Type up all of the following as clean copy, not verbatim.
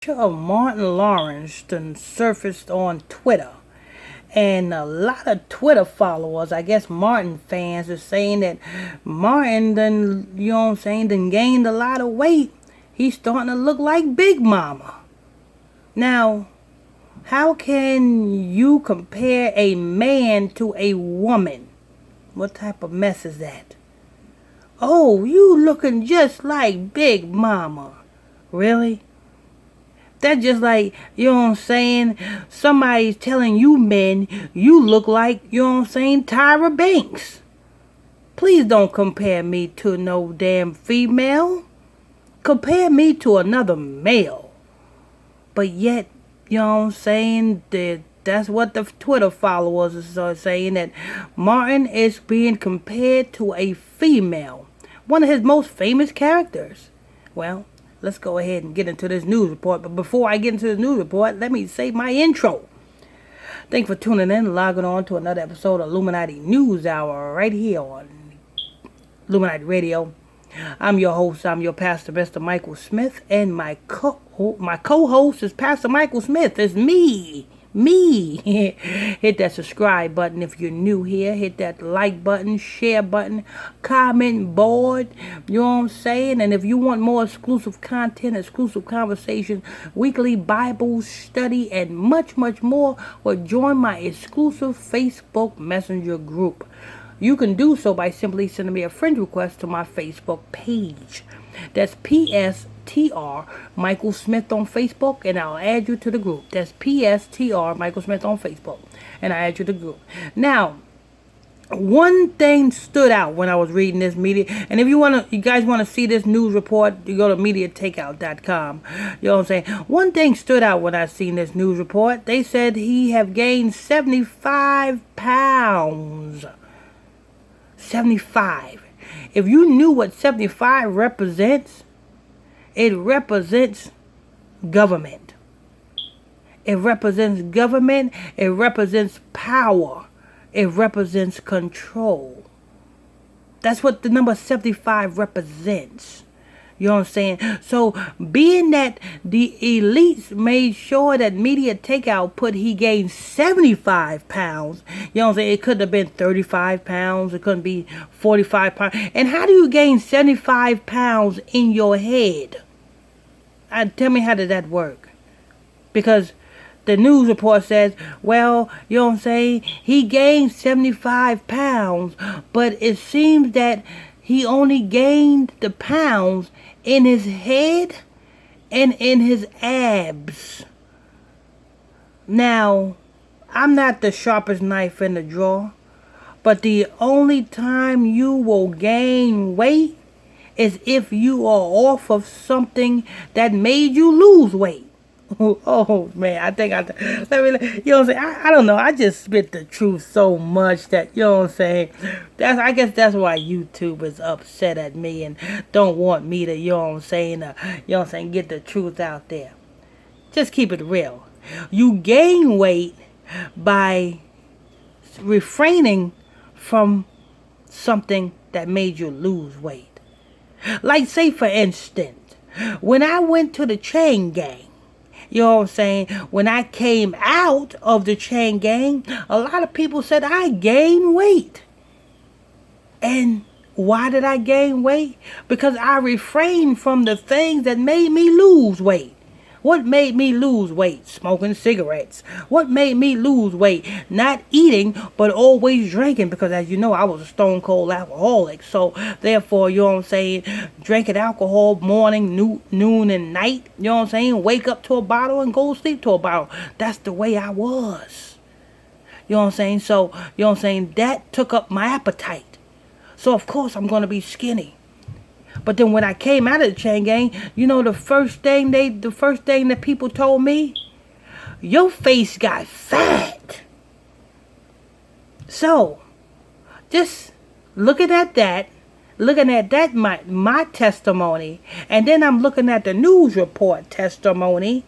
Picture of Martin Lawrence done surfaced on Twitter. And a lot of Twitter followers, I guess Martin fans, are saying that Martin done, done gained a lot of weight. He's starting to look like Big Mama. Now, how can you compare a man to a woman? What type of mess is that? Oh, you looking just like Big Mama. Really? That's just like, somebody's telling you men you look like, Tyra Banks. Please don't compare me to no damn female. Compare me to another male. But yet, that's what the Twitter followers are saying, that Martin is being compared to a female. One of his most famous characters. Well, let's go ahead and get into this news report. But before I get into this news report, let me say my intro. Thanks for tuning in, logging on to another episode of Illuminati News Hour right here on Illuminati Radio. I'm your host, I'm your pastor, Mr. Michael Smith, and my co-host is Pastor Michael Smith. It's me. Hit that subscribe button if you're new here. Hit that like button, share button, comment board. You know what I'm saying? And if you want more exclusive content, exclusive conversations, weekly Bible study, and much, much more, well, join my exclusive Facebook Messenger group. You can do so by simply sending me a friend request to my Facebook page. That's PSTR Michael Smith on Facebook, and I'll add you to the group. That's PSTR Michael Smith on Facebook, and I add you to the group. Now, one thing stood out when I was reading this media, and if you guys want to see this news report, you go to MediaTakeout.com. You know what I'm saying? One thing stood out when I seen this news report. They said he have gained 75 pounds. 75. If you knew what 75 represents, it represents government. It represents government. It represents power. It represents control. That's what the number 75 represents. You know what I'm saying? So, being that the elites made sure that Media Takeout put he gained 75 pounds, you know what I'm saying? It could have been 35 pounds. It couldn't be 45 pounds. And how do you gain 75 pounds in your head? Tell me, how did that work? Because the news report says, well, you know what I'm saying? He gained 75 pounds, but it seems that he only gained the pounds in his head and in his abs. Now, I'm not the sharpest knife in the drawer, but the only time you will gain weight is if you are off of something that made you lose weight. Oh man, I think you know what I'm saying? I don't know. I just spit the truth so much that, you know what I'm saying? I guess that's why YouTube is upset at me and don't want me to, you know what I'm saying, get the truth out there. Just keep it real. You gain weight by refraining from something that made you lose weight. Like, say for instance, when I went to the chain gang, you know what I'm saying? When I came out of the chain gang, a lot of people said I gained weight. And why did I gain weight? Because I refrained from the things that made me lose weight. What made me lose weight? Smoking cigarettes. What made me lose weight? Not eating, but always drinking. Because as you know, I was a stone cold alcoholic. So therefore, you know what I'm saying, drinking alcohol morning, noon, and night. You know what I'm saying? Wake up to a bottle and go sleep to a bottle. That's the way I was. You know what I'm saying? So, you know what I'm saying, that took up my appetite. So of course I'm going to be skinny. But then when I came out of the chain gang, you know the first thing that people told me? Your face got fat. So, just looking at that, my testimony, and then I'm looking at the news report testimony.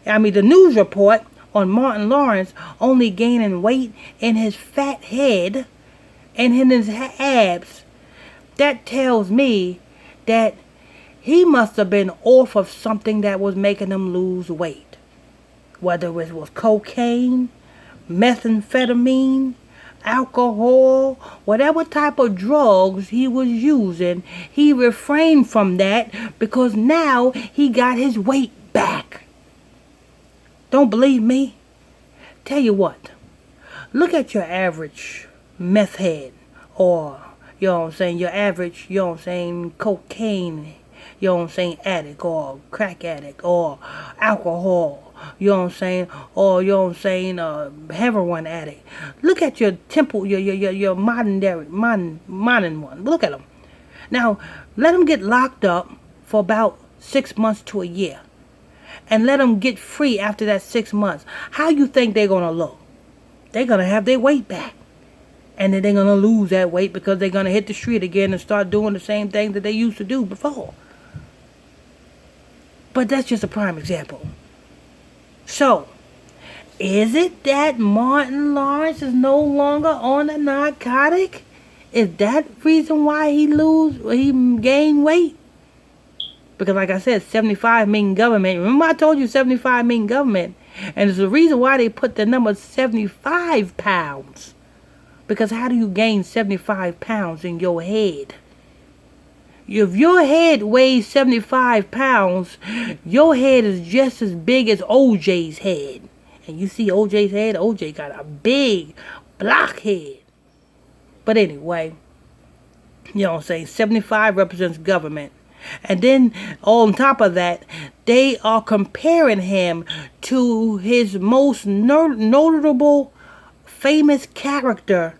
The news report on Martin Lawrence only gaining weight in his fat head and in his abs. That tells me that he must have been off of something that was making him lose weight. Whether it was cocaine, methamphetamine, alcohol, whatever type of drugs he was using, he refrained from that because now he got his weight back. Don't believe me? Tell you what, look at your average meth head or, you know what I'm saying, your average, you know what I'm saying, cocaine, you know what I'm saying, addict or crack addict or alcohol, you know what I'm saying, or you know what I'm saying, heroin addict. Look at your your modern one. Look at them. Now, let them get locked up for about 6 months to a year, and let them get free after that 6 months. How you think they're gonna look? They're gonna have their weight back, and then they're gonna lose that weight because they're gonna hit the street again and start doing the same thing that they used to do before. But that's just a prime example. So, is it that Martin Lawrence is no longer on a narcotic? Is that reason why he gained weight? Because like I said, 75 mean government. Remember I told you 75 mean government. And there's a reason why they put the number 75 pounds. Because how do you gain 75 pounds in your head? If your head weighs 75 pounds, your head is just as big as OJ's head. And you see OJ's head? OJ got a big block head. But anyway, you know what I'm saying? 75 represents government. And then on top of that, they are comparing him to his most notable, famous character.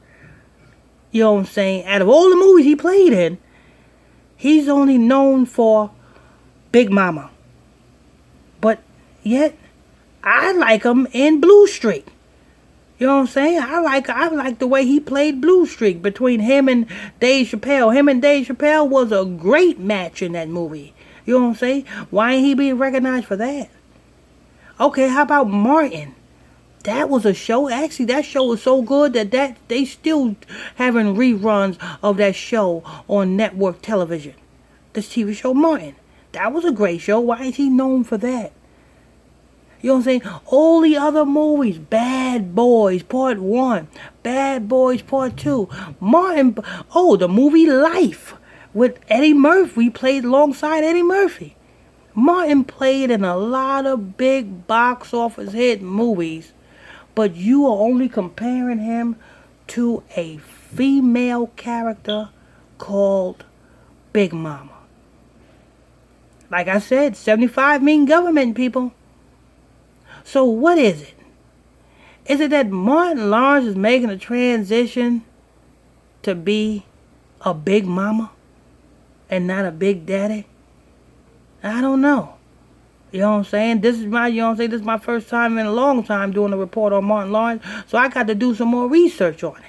You know what I'm saying? Out of all the movies he played in, he's only known for Big Mama. But yet, I like him in Blue Streak. You know what I'm saying? I like the way he played Blue Streak between him and Dave Chappelle. Him and Dave Chappelle was a great match in that movie. You know what I'm saying? Why ain't he being recognized for that? Okay, how about Martin? That was a show. Actually, that show was so good that they still having reruns of that show on network television. This TV show, Martin. That was a great show. Why is he known for that? You know what I'm saying? All the other movies, Bad Boys Part 1, Bad Boys Part 2, Martin, the movie Life with Eddie Murphy, played alongside Eddie Murphy. Martin played in a lot of big box office hit movies, but you are only comparing him to a female character called Big Mama. Like I said, 75 mean government, people. So what is it? Is it that Martin Lawrence is making a transition to be a big mama and not a big daddy? I don't know. You know what I'm saying? This is my first time in a long time doing a report on Martin Lawrence, so I got to do some more research on it.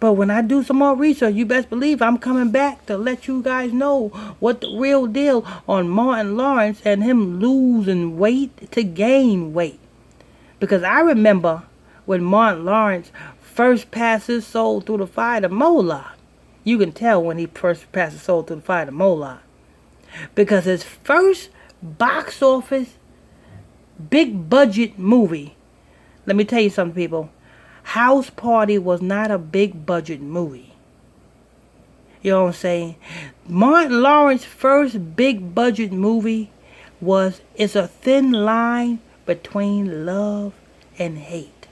But when I do some more research, you best believe I'm coming back to let you guys know what the real deal on Martin Lawrence and him losing weight to gain weight. Because I remember when Martin Lawrence first passed his soul through the fire to Moloch. You can tell when he first passed his soul through the fire to Moloch. Because his first box office, big budget movie, let me tell you something, people. House Party was not a big budget movie. You know what I'm saying? Martin Lawrence's first big budget movie was It's a Thin Line Between Love and Hate.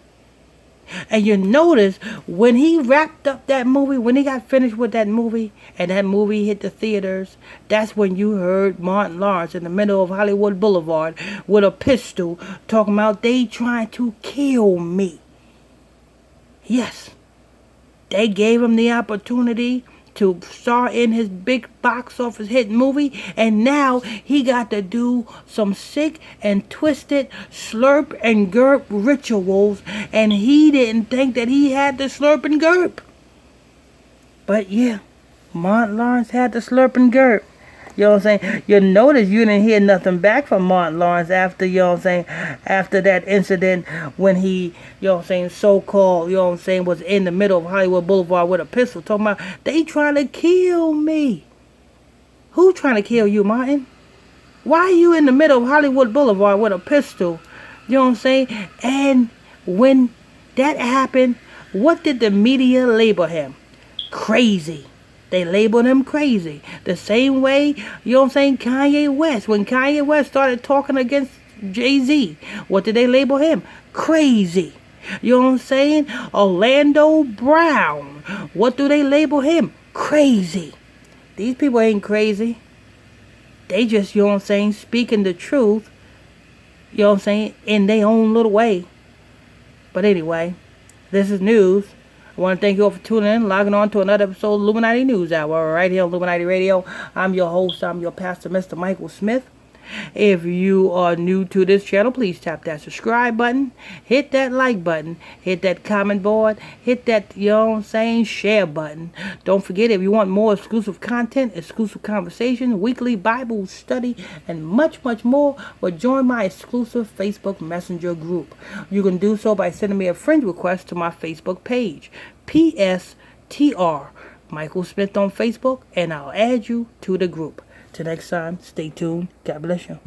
And you notice when he wrapped up that movie, when he got finished with that movie, and that movie hit the theaters, that's when you heard Martin Lawrence in the middle of Hollywood Boulevard with a pistol talking about they trying to kill me. Yes, they gave him the opportunity to star in his big box office hit movie, and now he got to do some sick and twisted slurp and gurp rituals, and he didn't think that he had the slurp and gurp. But yeah, Martin Lawrence had the slurp and gurp. You know what I'm saying? You notice you didn't hear nothing back from Martin Lawrence after, you know what I'm saying, after that incident when he, you know what I'm saying, so-called, you know what I'm saying, was in the middle of Hollywood Boulevard with a pistol talking about, they trying to kill me. Who trying to kill you, Martin? Why are you in the middle of Hollywood Boulevard with a pistol? You know what I'm saying? And when that happened, what did the media label him? Crazy. They labeled him crazy. The same way, you know what I'm saying, Kanye West. When Kanye West started talking against Jay-Z, what did they label him? Crazy. You know what I'm saying? Orlando Brown. What do they label him? Crazy. These people ain't crazy. They just, you know what I'm saying, speaking the truth, you know what I'm saying, in their own little way. But anyway, this is news. I want to thank you all for tuning in, logging on to another episode of Illuminati News Hour right here on Illuminati Radio. I'm your host, I'm your pastor, Mr. Michael Smith. If you are new to this channel, please tap that subscribe button, hit that like button, hit that comment board, hit that, you know what I'm saying, share button. Don't forget, if you want more exclusive content, exclusive conversation, weekly Bible study, and much, much more, well, join my exclusive Facebook Messenger group. You can do so by sending me a friend request to my Facebook page, PSTR Michael Smith on Facebook, and I'll add you to the group. Till next time, stay tuned. God bless you.